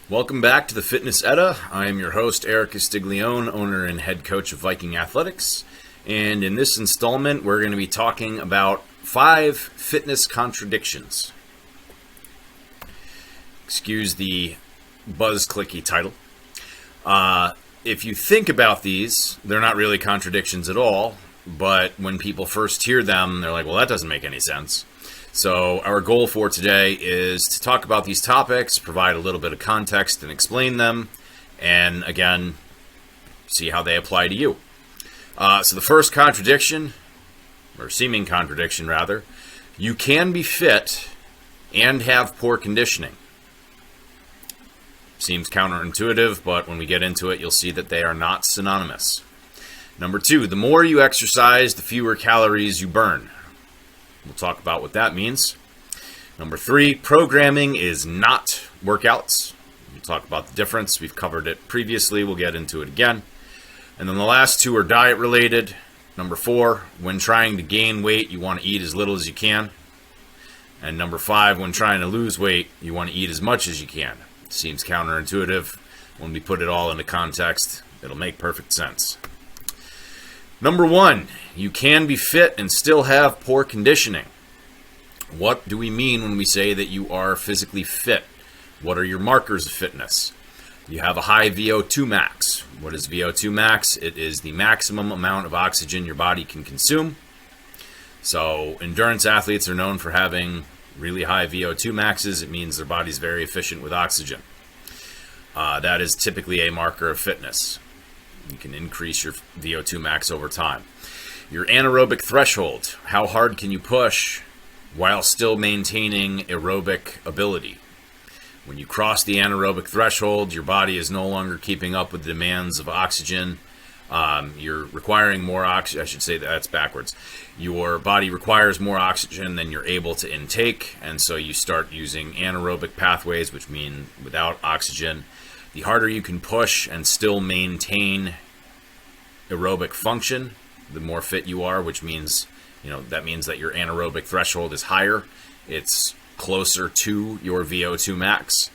Welcome back to the Fitness Edda. I am your host, Eric Castiglione, owner and head coach of Viking Athletics. And in this installment, we're going to be talking about 5 fitness contradictions. Excuse the buzz-clicky title. If you think about these, they're not really contradictions at all. But when people first hear them, they're like, well, that doesn't make any sense. So our goal for today is to talk about these topics, provide a little bit of context and explain them, and again, see how they apply to you. So the first contradiction, or seeming contradiction rather, you can be fit and have poor conditioning. Seems counterintuitive, but when we get into it, you'll see that they are not synonymous. Number 2, the more you exercise, the fewer calories you burn. We'll talk about what that means. Number 3, programming is not workouts. We'll talk about the difference. We've covered it previously. We'll get into it again. And then the last 2 are diet related. Number 4, when trying to gain weight, you want to eat as little as you can. And number 5, when trying to lose weight, you want to eat as much as you can. It seems counterintuitive. When we put it all into context, it'll make perfect sense. Number 1, you can be fit and still have poor conditioning. What do we mean when we say that you are physically fit? What are your markers of fitness? You have a high VO2 max. What is VO2 max? It is the maximum amount of oxygen your body can consume. So endurance athletes are known for having really high VO2 maxes. It means their body's very efficient with oxygen. That is typically a marker of fitness. You can increase your VO2 max over time. Your anaerobic threshold. How hard can you push while still maintaining aerobic ability? When you cross the anaerobic threshold, your body is no longer keeping up with the demands of oxygen. You're requiring more oxygen. I should say that's backwards. Your body requires more oxygen than you're able to intake, and so you start using anaerobic pathways, which mean without oxygen. The harder you can push and still maintain aerobic function, the more fit you are, which means, that means that your anaerobic threshold is higher. It's closer to your VO2 max.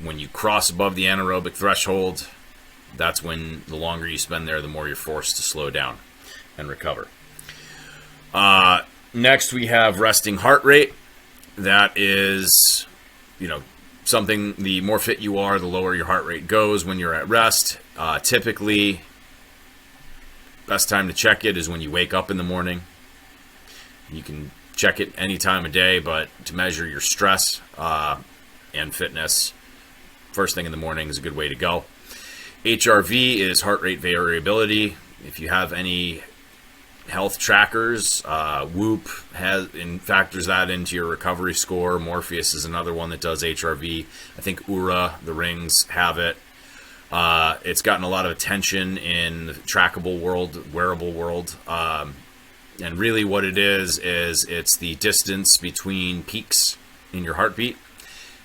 When you cross above the anaerobic threshold, that's when the longer you spend there, the more you're forced to slow down and recover. Next, we have resting heart rate. That is, something, the more fit you are, the lower your heart rate goes when you're at rest. Typically, best time to check it is when you wake up in the morning. You can check it any time of day, but to measure your stress and fitness, first thing in the morning is a good way to go. HRV is heart rate variability. If you have any health trackers, Whoop factors that into your recovery score. Morpheus is another one that does HRV. I think Oura, the rings, have it. It's gotten a lot of attention in the trackable world, wearable world. And really what it is it's the distance between peaks in your heartbeat.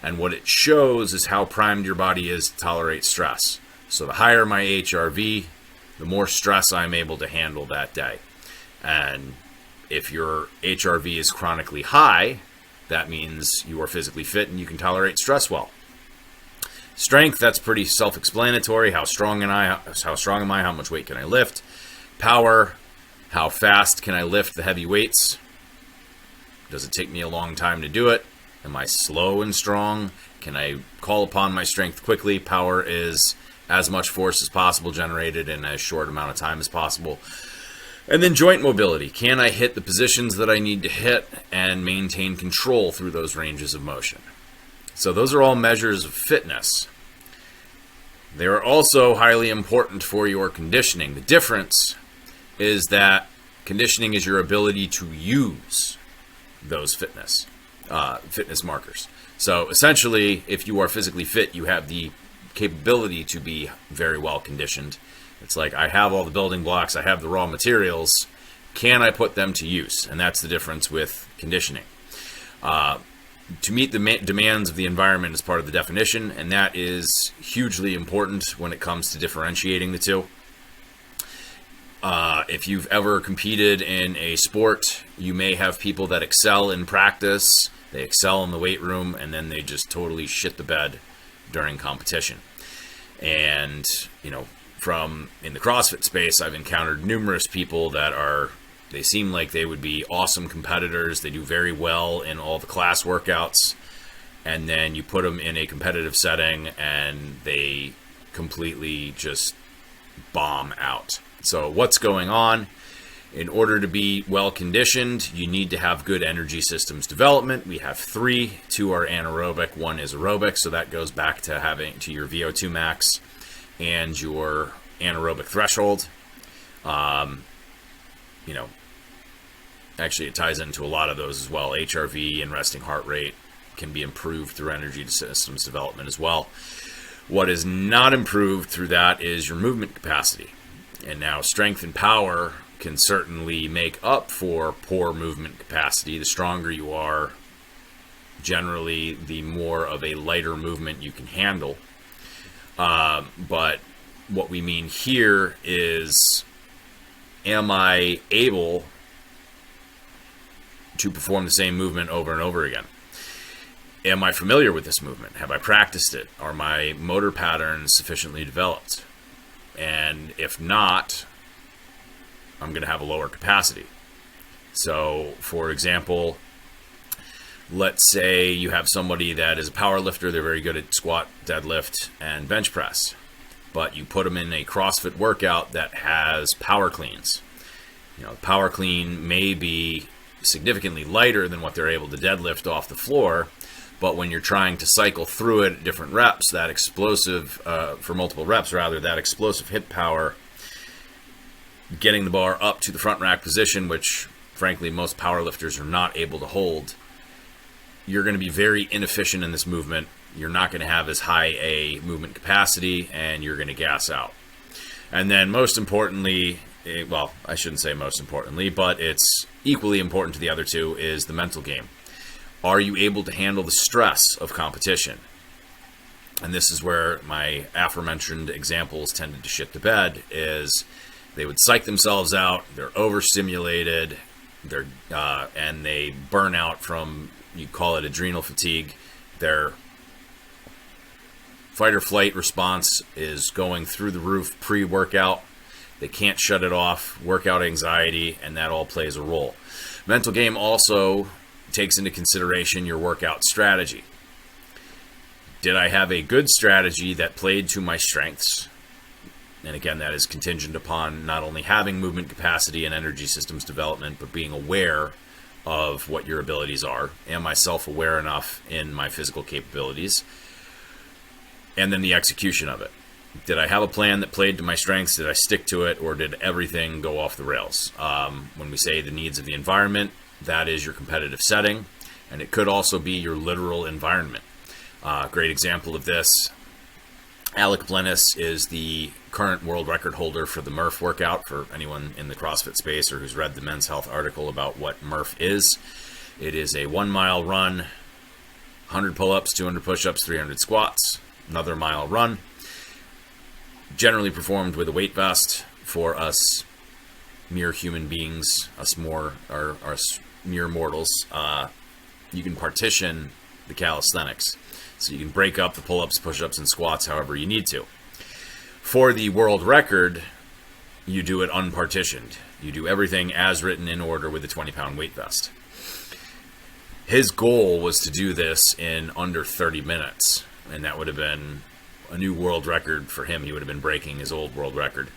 And what it shows is how primed your body is to tolerate stress. So the higher my HRV, the more stress I'm able to handle that day. And if your HRV is chronically high, that means you are physically fit and you can tolerate stress well. Strength, that's pretty self-explanatory. How strong am I? How much weight can I lift? Power, how fast can I lift the heavy weights? Does it take me a long time to do it? Am I slow and strong? Can I call upon my strength quickly? Power is as much force as possible generated in as short amount of time as possible. And then joint mobility. Can I hit the positions that I need to hit and maintain control through those ranges of motion? So those are all measures of fitness. They are also highly important for your conditioning. The difference is that conditioning is your ability to use those fitness markers. So essentially, if you are physically fit, you have the capability to be very well conditioned. It's like, I have all the building blocks, I have the raw materials, can I put them to use? And that's the difference with conditioning. To meet the demands of the environment is part of the definition, and that is hugely important when it comes to differentiating the two. If you've ever competed in a sport, you may have people that excel in practice, they excel in the weight room, and then they just totally shit the bed during competition. And, from in the CrossFit space, I've encountered numerous people they seem like they would be awesome competitors. They do very well in all the class workouts. And then you put them in a competitive setting and they completely just bomb out. So what's going on? In order to be well conditioned, you need to have good energy systems development. We have 3. 2 are anaerobic, 1 is aerobic. So that goes back to your VO2 max and your anaerobic threshold. Actually it ties into a lot of those as well. HRV and resting heart rate can be improved through energy systems development as well. What is not improved through that is your movement capacity. And now strength and power can certainly make up for poor movement capacity. The stronger you are, generally, the more of a lighter movement you can handle. But what we mean here is, am I able to perform the same movement over and over again? Am I familiar with this movement? Have I practiced it? Are my motor patterns sufficiently developed? And if not, I'm going to have a lower capacity. So, for example, let's say you have somebody that is a power lifter. They're very good at squat, deadlift, and bench press. But you put them in a CrossFit workout that has power cleans. Power clean may be significantly lighter than what they're able to deadlift off the floor. But when you're trying to cycle through it at different reps, that explosive, for multiple reps rather, that explosive hip power, getting the bar up to the front rack position, which frankly most powerlifters are not able to hold, you're going to be very inefficient in this movement. You're not going to have as high a movement capacity, and you're going to gas out. And then most importantly, well, I shouldn't say most importantly, but it's equally important to the other two, is the mental game. Are you able to handle the stress of competition? And this is where my aforementioned examples tended to shit the bed, is they would psych themselves out, they're overstimulated, and they burn out from, you call it adrenal fatigue. Their fight or flight response is going through the roof pre-workout. They can't shut it off, workout anxiety, and that all plays a role. Mental game also takes into consideration your workout strategy. Did I have a good strategy that played to my strengths? And again, that is contingent upon not only having movement capacity and energy systems development, but being aware of what your abilities are. Am I self-aware enough in my physical capabilities? And then the execution of it. Did I have a plan that played to my strengths? Did I stick to it? Or did everything go off the rails? When we say the needs of the environment, that is your competitive setting. And it could also be your literal environment. Great example of this, Alec Blennis is the current world record holder for the Murph workout, for anyone in the CrossFit space or who's read the Men's Health article about what Murph is. It is a 1 mile run, 100 pull-ups, 200 push-ups, 300 squats, another mile run. Generally performed with a weight vest for us mere human beings, us mere mortals. You can partition the calisthenics. So you can break up the pull-ups, push-ups, and squats however you need to. For the world record, you do it unpartitioned. You do everything as written in order with a 20-pound weight vest. His goal was to do this in under 30 minutes, and that would have been a new world record for him. He would have been breaking his old world record.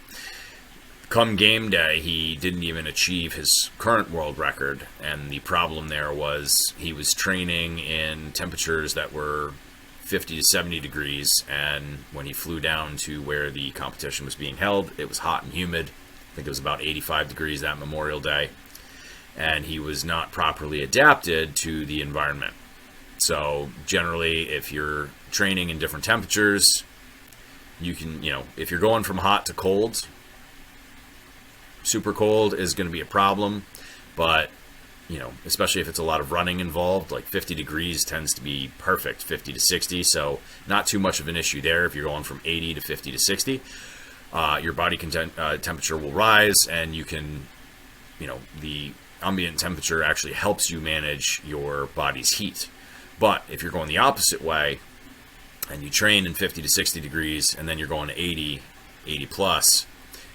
Come game day, he didn't even achieve his current world record, and the problem there was he was training in temperatures that were 50 to 70 degrees, and when he flew down to where the competition was being held, it was hot and humid. I think it was about 85 degrees that Memorial Day, and he was not properly adapted to the environment. So generally, if you're training in different temperatures, you can, if you're going from hot to cold, super cold is going to be a problem, but especially if it's a lot of running involved, like 50 degrees tends to be perfect, 50 to 60, so not too much of an issue there. If you're going from 80 to 50 to 60, your body temperature will rise, and you can, the ambient temperature actually helps you manage your body's heat. But if you're going the opposite way, and you train in 50 to 60 degrees, and then you're going to 80 plus,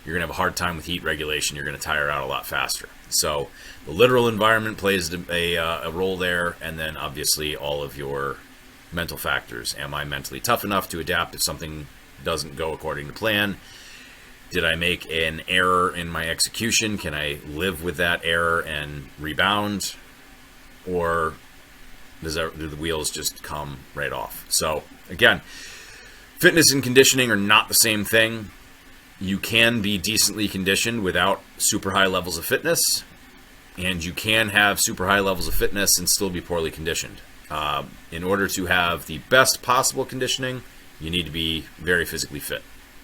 you're going to have a hard time with heat regulation. You're going to tire out a lot faster. So the literal environment plays a role there, and then obviously all of your mental factors. Am I mentally tough enough to adapt if something doesn't go according to plan? Did I make an error in my execution? Can I live with that error and rebound? Or do the wheels just come right off? So again, fitness and conditioning are not the same thing. You can be decently conditioned without super high levels of fitness, and you can have super high levels of fitness and still be poorly conditioned. In order to have the best possible conditioning, you need to be very physically fit.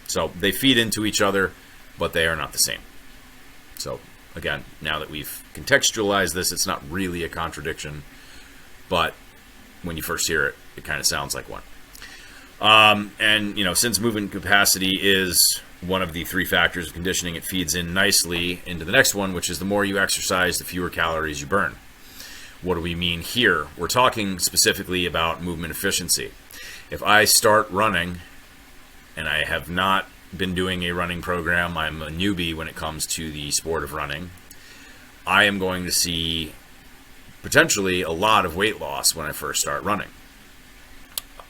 So they feed into each other, but they are not the same. So again, now that we've contextualized this, it's not really a contradiction, but when you first hear it, it kind of sounds like one. And since movement capacity is one of the three factors of conditioning, it feeds in nicely into the next one, which is the more you exercise, the fewer calories you burn. What do we mean here? We're talking specifically about movement efficiency. If I start running, and I have not been doing a running program, I'm a newbie when it comes to the sport of running, I am going to see potentially a lot of weight loss when I first start running.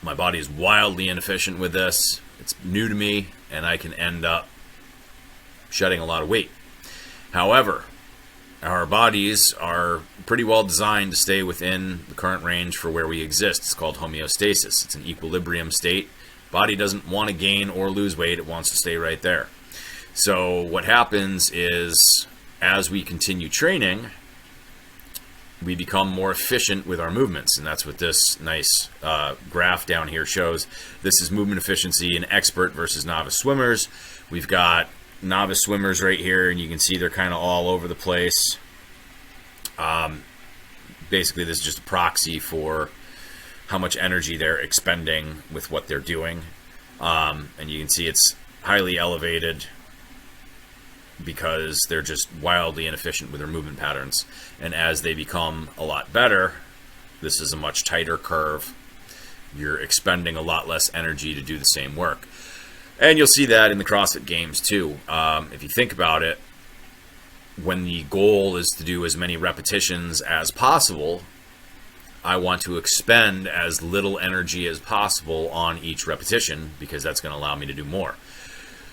My body is wildly inefficient with this. It's new to me, and I can end up shedding a lot of weight. However, our bodies are pretty well designed to stay within the current range for where we exist. It's called homeostasis. It's an equilibrium state. Body doesn't want to gain or lose weight. It wants to stay right there. So what happens is, as we continue training, we become more efficient with our movements. And that's what this nice graph down here shows. This is movement efficiency in expert versus novice swimmers. We've got novice swimmers right here, and you can see they're kind of all over the place. Basically, this is just a proxy for how much energy they're expending with what they're doing. And you can see it's highly elevated because they're just wildly inefficient with their movement patterns. And as they become a lot better, this is a much tighter curve. You're expending a lot less energy to do the same work. And you'll see that in the CrossFit Games too. If you think about it, when the goal is to do as many repetitions as possible, I want to expend as little energy as possible on each repetition, because that's going to allow me to do more.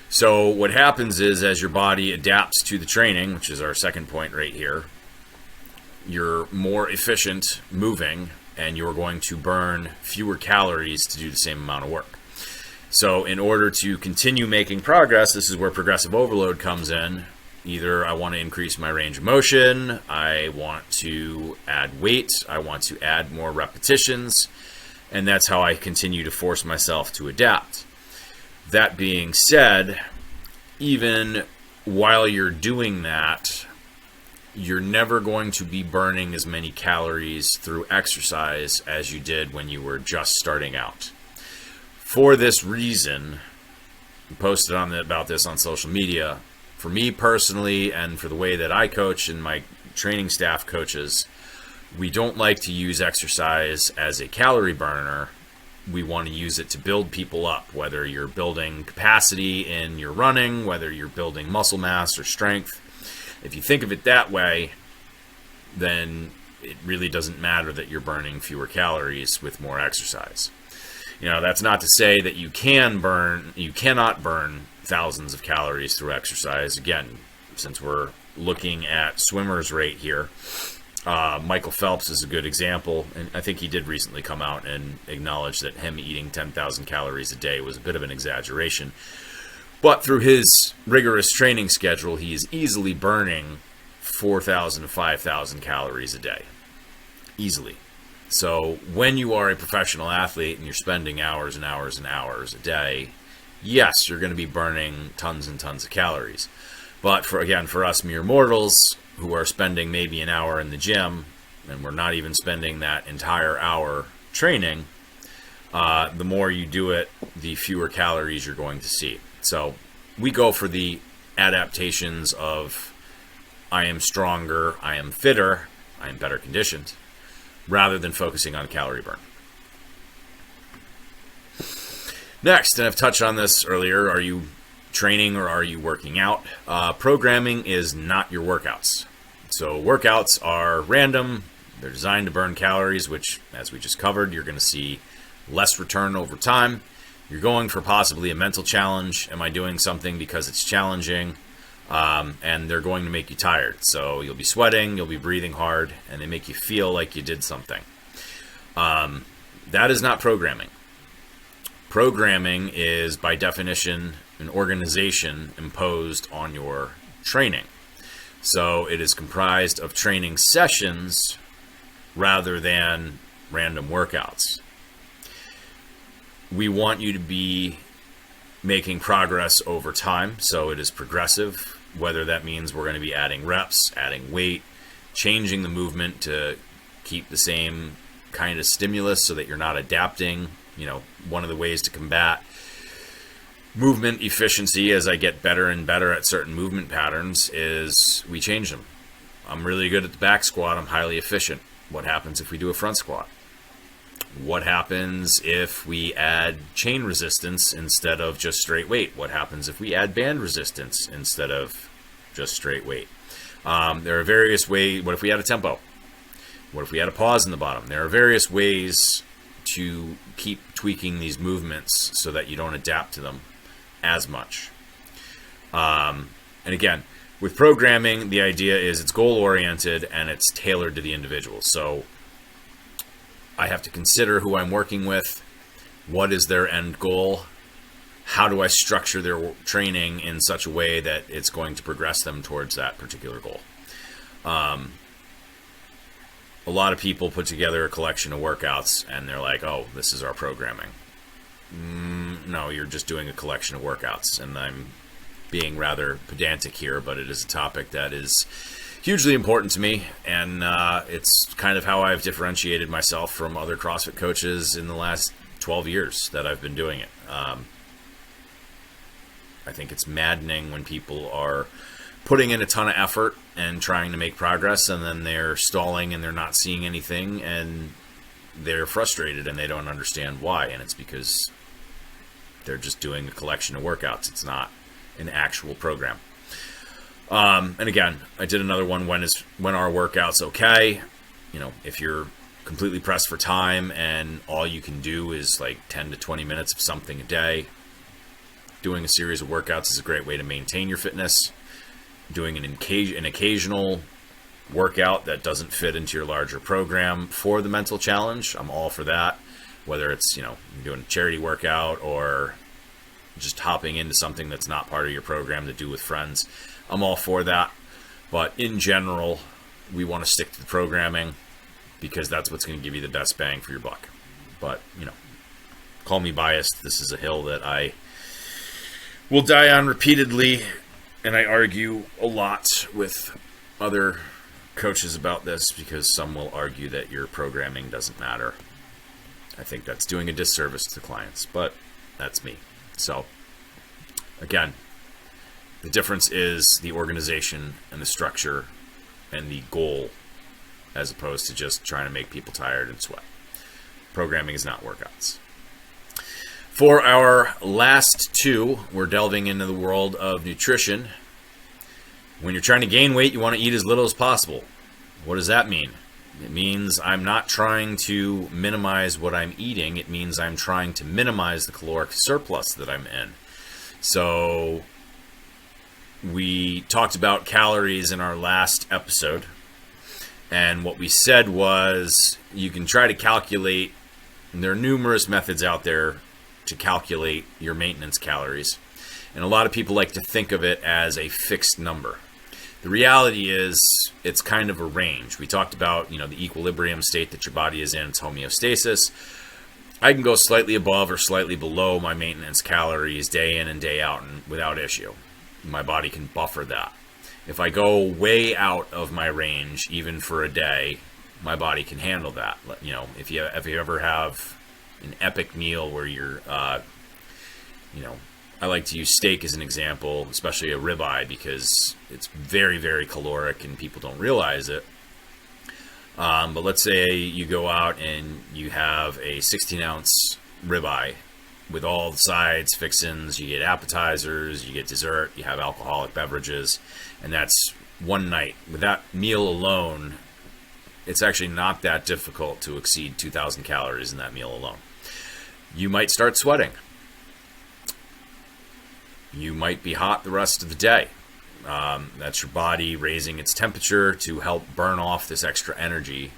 So what happens is, as your body adapts to the training, which is our second point right here, you're more efficient moving, and you're going to burn fewer calories to do the same amount of work. So in order to continue making progress, this is where progressive overload comes in. Either I want to increase my range of motion, I want to add weight, I want to add more repetitions, and that's how I continue to force myself to adapt. That being said, even while you're doing that, you're never going to be burning as many calories through exercise as you did when you were just starting out. For this reason, I posted about this on social media. For me personally, and for the way that I coach and my training staff coaches, we don't like to use exercise as a calorie burner. We want to use it to build people up, whether you're building capacity in your running, whether you're building muscle mass or strength. If you think of it that way, then it really doesn't matter that you're burning fewer calories with more exercise. That's not to say that you cannot burn thousands of calories through exercise. Again, since we're looking at swimmers right here, Michael Phelps is a good example, and I think he did recently come out and acknowledge that him eating 10,000 calories a day was a bit of an exaggeration. But through his rigorous training schedule, he is easily burning 4,000 to 5,000 calories a day. Easily. So when you are a professional athlete and you're spending hours and hours and hours a day, yes, you're going to be burning tons and tons of calories. But for us mere mortals who are spending maybe an hour in the gym, and we're not even spending that entire hour training, the more you do it, the fewer calories you're going to see. So we go for the adaptations of I am stronger, I am fitter, I am better conditioned, rather than focusing on calorie burn. Next, and I've touched on this earlier, are you training or are you working out? Programming is not your workouts. So workouts are random. They're designed to burn calories, which, as we just covered, you're going to see less return over time. You're going for possibly a mental challenge. Am I doing something because it's challenging? And they're going to make you tired. So you'll be sweating, you'll be breathing hard, and they make you feel like you did something. That is not programming. Programming is, by definition, an organization imposed on your training. So it is comprised of training sessions rather than random workouts. We want you to be making progress over time, so it is progressive, whether that means we're going to be adding reps, adding weight, changing the movement to keep the same kind of stimulus so that you're not adapting. You know, one of the ways to combat movement efficiency as I get better and better at certain movement patterns is we change them. I'm really good at the back squat. I'm highly efficient. What happens if we do a front squat? What happens if we add chain resistance instead of just straight weight? What happens if we add band resistance instead of just straight weight? There are various ways. What if we add a tempo? What if we add a pause in the bottom? There are various ways to keep tweaking these movements so that you don't adapt to them as much. And again, with programming, the idea is it's goal-oriented and it's tailored to the individual. So I have to consider who I'm working with, what is their end goal, how do I structure their training in such a way that it's going to progress them towards that particular goal. A lot of people put together a collection of workouts and they're like, oh, this is our programming. No, you're just doing a collection of workouts. And I'm being rather pedantic here, but it is a topic that is hugely important to me, and it's kind of how I've differentiated myself from other CrossFit coaches in the last 12 years that I've been doing it. I think it's maddening when people are putting in a ton of effort and trying to make progress, and then they're stalling and they're not seeing anything, and they're frustrated and they don't understand why, and it's because they're just doing a collection of workouts. It's not an actual program. And again, I did another one, when are workouts okay? You know, if you're completely pressed for time and all you can do is like 10 to 20 minutes of something a day, doing a series of workouts is a great way to maintain your fitness. Doing an occasional workout that doesn't fit into your larger program for the mental challenge, I'm all for that. Whether it's, you know, doing a charity workout or just hopping into something that's not part of your program to do with friends, I'm all for that. But in general, we want to stick to the programming because that's what's going to give you the best bang for your buck. But, you know, call me biased. This is a hill that I will die on repeatedly, and I argue a lot with other coaches about this because some will argue that your programming doesn't matter. I think that's doing a disservice to clients, but that's me. So, again, the difference is the organization and the structure and the goal, as opposed to just trying to make people tired and sweat. Programming is not workouts. For our last two, we're delving into the world of nutrition. When you're trying to gain weight, you want to eat as little as possible. What does that mean? It means I'm not trying to minimize what I'm eating. It means I'm trying to minimize the caloric surplus that I'm in. So we talked about calories in our last episode. And what we said was you can try to calculate, and there are numerous methods out there to calculate your maintenance calories. And a lot of people like to think of it as a fixed number. The reality is it's kind of a range. We talked about, you know, the equilibrium state that your body is in, it's homeostasis. I can go slightly above or slightly below my maintenance calories day in and day out and without issue. My body can buffer that. If I go way out of my range, even for a day, my body can handle that. You know, if you ever have an epic meal where you're, you know, I like to use steak as an example, especially a ribeye, because it's very, very caloric and people don't realize it. But let's say you go out and you have a 16-ounce ribeye with all the sides, fixins. You get appetizers, you get dessert, you have alcoholic beverages, and that's one night. With that meal alone, it's actually not that difficult to exceed 2,000 calories in that meal alone. You might start sweating. You might be hot the rest of the day. That's your body raising its temperature to help burn off this extra energy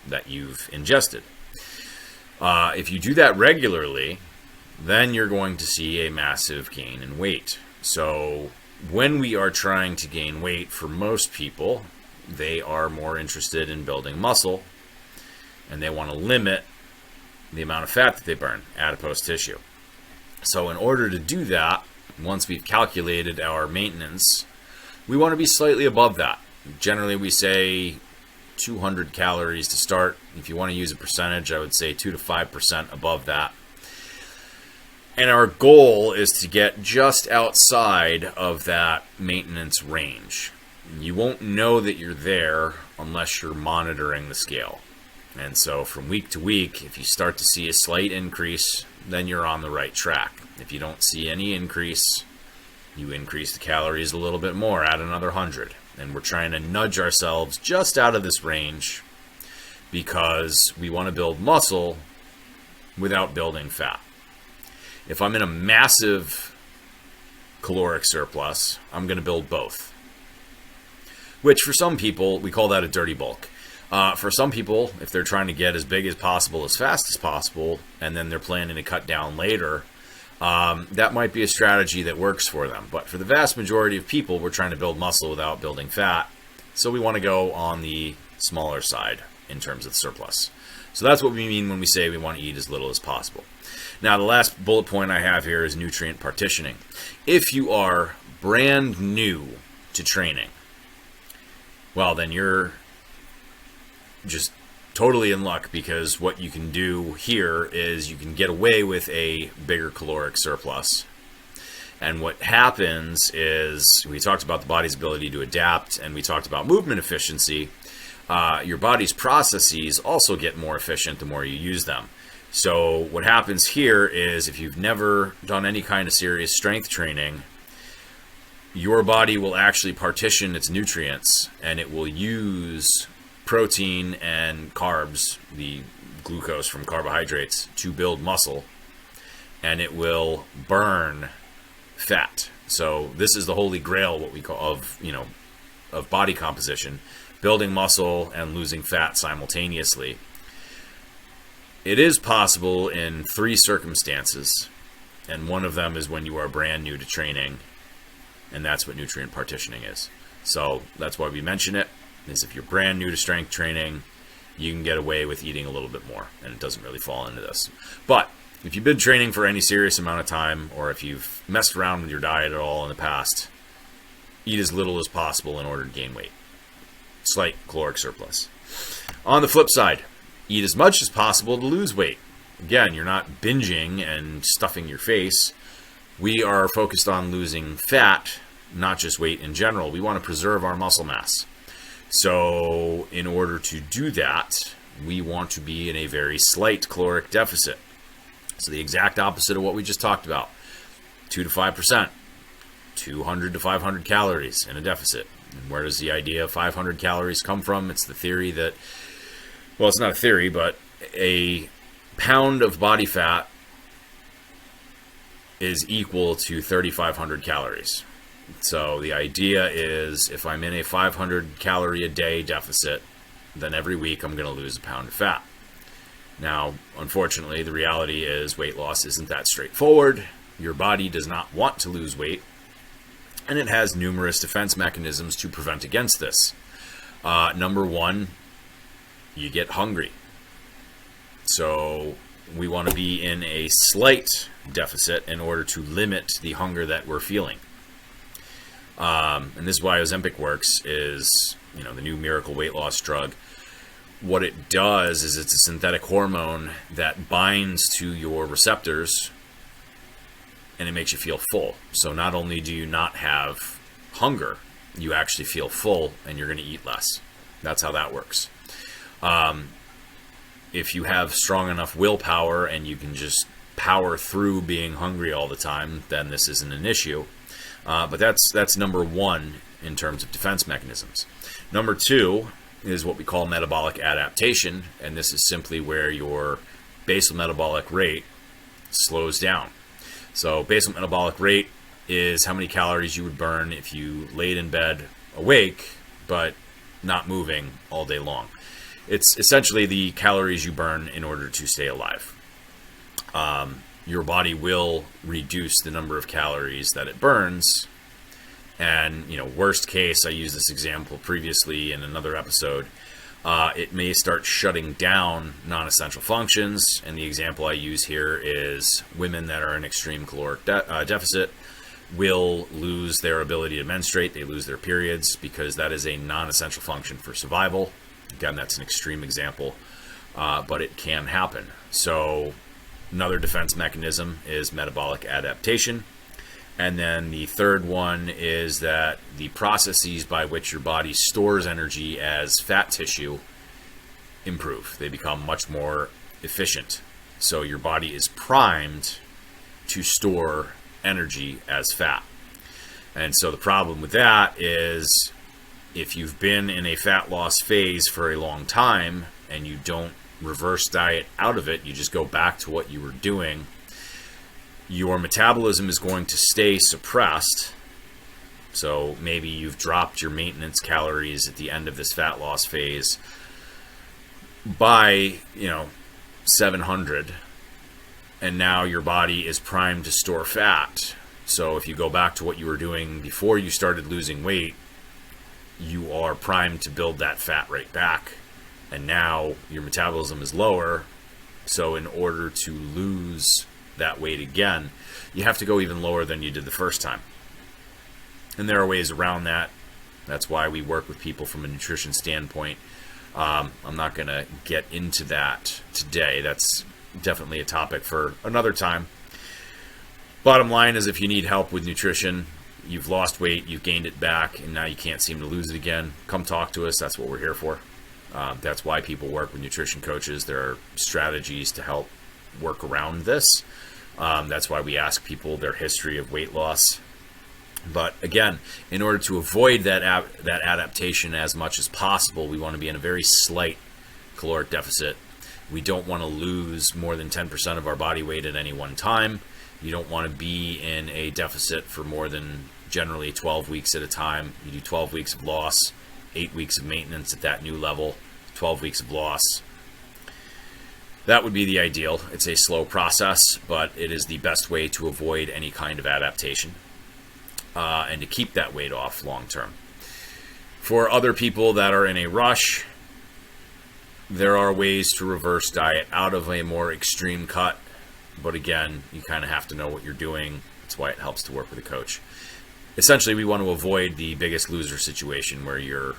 that you've ingested. If you do that regularly, then you're going to see a massive gain in weight. So when we are trying to gain weight, for most people, they are more interested in building muscle, and they want to limit the amount of fat that they burn, adipose tissue. So in order to do that, once we've calculated our maintenance, we want to be slightly above that. Generally, we say 200 calories to start. If you want to use a percentage, I would say 2 to 5% above that. And our goal is to get just outside of that maintenance range. You won't know that you're there unless you're monitoring the scale. And so from week to week, if you start to see a slight increase, then you're on the right track. If you don't see any increase, you increase the calories a little bit more, add another 100. And we're trying to nudge ourselves just out of this range because we want to build muscle without building fat. If I'm in a massive caloric surplus, I'm going to build both. Which for some people, we call that a dirty bulk. For some people, if they're trying to get as big as possible, as fast as possible, and then they're planning to cut down later, that might be a strategy that works for them. But for the vast majority of people, we're trying to build muscle without building fat. So we want to go on the smaller side in terms of surplus. So that's what we mean when we say we want to eat as little as possible. Now, the last bullet point I have here is nutrient partitioning. If you are brand new to training, well, then you're just totally in luck, because what you can do here is you can get away with a bigger caloric surplus. And what happens is, we talked about the body's ability to adapt, and we talked about movement efficiency. Your body's processes also get more efficient the more you use them. So what happens here is, if you've never done any kind of serious strength training, your body will actually partition its nutrients, and it will use protein and carbs, the glucose from carbohydrates, to build muscle, and it will burn fat. So this is the holy grail, what we call of body composition: building muscle and losing fat simultaneously. It is possible in 3 circumstances, and one of them is when you are brand new to training, and that's what nutrient partitioning is. So that's why we mention it, is if you're brand new to strength training, you can get away with eating a little bit more, and it doesn't really fall into this. But if you've been training for any serious amount of time, or if you've messed around with your diet at all in the past, eat as little as possible in order to gain weight. Slight caloric surplus. On the flip side, eat as much as possible to lose weight. Again, you're not binging and stuffing your face. We are focused on losing fat, not just weight in general. We want to preserve our muscle mass. So in order to do that, we want to be in a very slight caloric deficit. So the exact opposite of what we just talked about. 2 to 5%, 200 to 500 calories in a deficit. And where does the idea of 500 calories come from? It's the theory that, well, it's not a theory, but a pound of body fat is equal to 3,500 calories. So the idea is, if I'm in a 500 calorie a day deficit, then every week I'm going to lose a pound of fat. Now, unfortunately, the reality is weight loss isn't that straightforward. Your body does not want to lose weight, and it has numerous defense mechanisms to prevent against this. Number one, you get hungry. So we want to be in a slight deficit in order to limit the hunger that we're feeling. And this is why Ozempic works, is, the new miracle weight loss drug. What it does is, it's a synthetic hormone that binds to your receptors, and it makes you feel full. So not only do you not have hunger, you actually feel full, and you're going to eat less. That's how that works. If you have strong enough willpower and you can just power through being hungry all the time, then this isn't an issue. But that's number one in terms of defense mechanisms. Number two is what we call metabolic adaptation, and this is simply where your basal metabolic rate slows down. So basal metabolic rate is how many calories you would burn if you laid in bed awake but not moving all day long. It's essentially the calories you burn in order to stay alive. Your body will reduce the number of calories that it burns. And, worst case, I used this example previously in another episode, it may start shutting down non-essential functions. And the example I use here is women that are in extreme caloric deficit will lose their ability to menstruate. They lose their periods because that is a non-essential function for survival. Again, that's an extreme example, but it can happen. So another defense mechanism is metabolic adaptation. And then the third one is that the processes by which your body stores energy as fat tissue improve. They become much more efficient. So your body is primed to store energy as fat. And so the problem with that is if you've been in a fat loss phase for a long time and you don't reverse diet out of it, you just go back to what you were doing, your metabolism is going to stay suppressed. So maybe you've dropped your maintenance calories at the end of this fat loss phase by, 700, and now your body is primed to store fat. So if you go back to what you were doing before you started losing weight, you are primed to build that fat right back. And now your metabolism is lower. So in order to lose that weight again, you have to go even lower than you did the first time. And there are ways around that. That's why we work with people from a nutrition standpoint. I'm not going to get into that today. That's definitely a topic for another time. Bottom line is, if you need help with nutrition, you've lost weight, you've gained it back, and now you can't seem to lose it again, come talk to us. That's what we're here for. That's why people work with nutrition coaches. There are strategies to help work around this. That's why we ask people their history of weight loss. But again, in order to avoid that adaptation as much as possible, we want to be in a very slight caloric deficit. We don't want to lose more than 10% of our body weight at any one time. You don't want to be in a deficit for more than generally 12 weeks at a time. You do 12 weeks of loss, 8 weeks of maintenance at that new level, 12 weeks of loss. That would be the ideal. It's a slow process, but it is the best way to avoid any kind of adaptation and to keep that weight off long term. For other people that are in a rush, there are ways to reverse diet out of a more extreme cut. But again, you kind of have to know what you're doing. That's why it helps to work with a coach. Essentially, we want to avoid the biggest loser situation where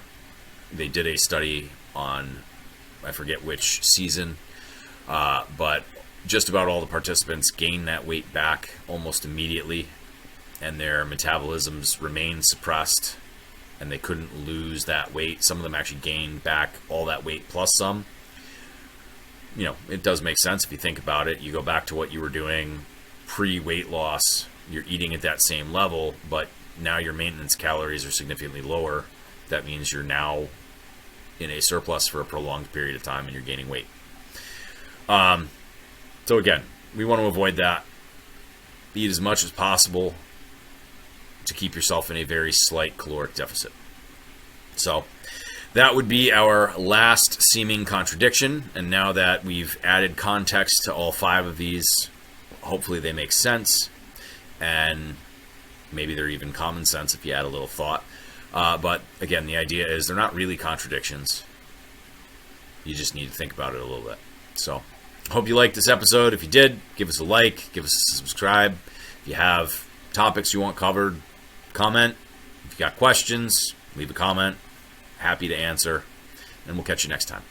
they did a study on, I forget which season, but just about all the participants gained that weight back almost immediately, and their metabolisms remained suppressed, and they couldn't lose that weight. Some of them actually gained back all that weight plus some. It does make sense if you think about it. You go back to what you were doing pre-weight loss, you're eating at that same level, but now your maintenance calories are significantly lower. That means you're now in a surplus for a prolonged period of time and you're gaining weight. So again, we want to avoid that. Eat as much as possible to keep yourself in a very slight caloric deficit. So that would be our last seeming contradiction. And now that we've added context to all 5 of these, hopefully they make sense. And maybe they're even common sense if you add a little thought. But again, the idea is they're not really contradictions. You just need to think about it a little bit. So hope you liked this episode. If you did, give us a like, give us a subscribe. If you have topics you want covered, comment. If you got questions, leave a comment. Happy to answer. And we'll catch you next time.